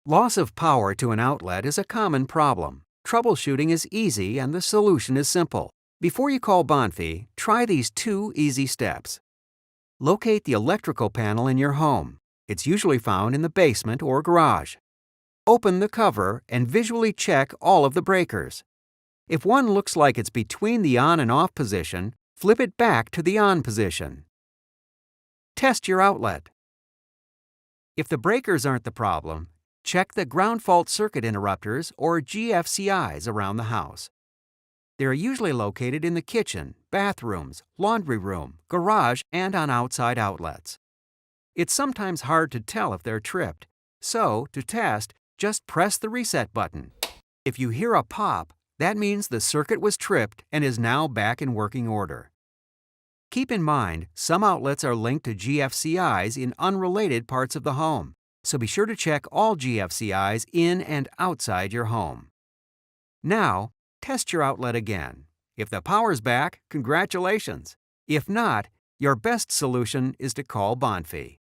Loss of power to an outlet is a common problem. Troubleshooting is easy and the solution is simple. Before you call Bonfe, try these 2 easy steps. Locate the electrical panel in your home. It's usually found in the basement or garage. Open the cover and visually check all of the breakers. If one looks like it's between the on and off position, flip it back to the on position. Test your outlet. If the breakers aren't the problem, check the ground fault circuit interrupters or GFCIs around the house. They are usually located in the kitchen, bathrooms, laundry room, garage, and on outside outlets. It's sometimes hard to tell if they're tripped, so to test, just press the reset button. If you hear a pop, that means the circuit was tripped and is now back in working order. Keep in mind, some outlets are linked to GFCIs in unrelated parts of the home, so be sure to check all GFCIs in and outside your home. Now, test your outlet again. If the power's back, congratulations. If not, your best solution is to call Bonfe.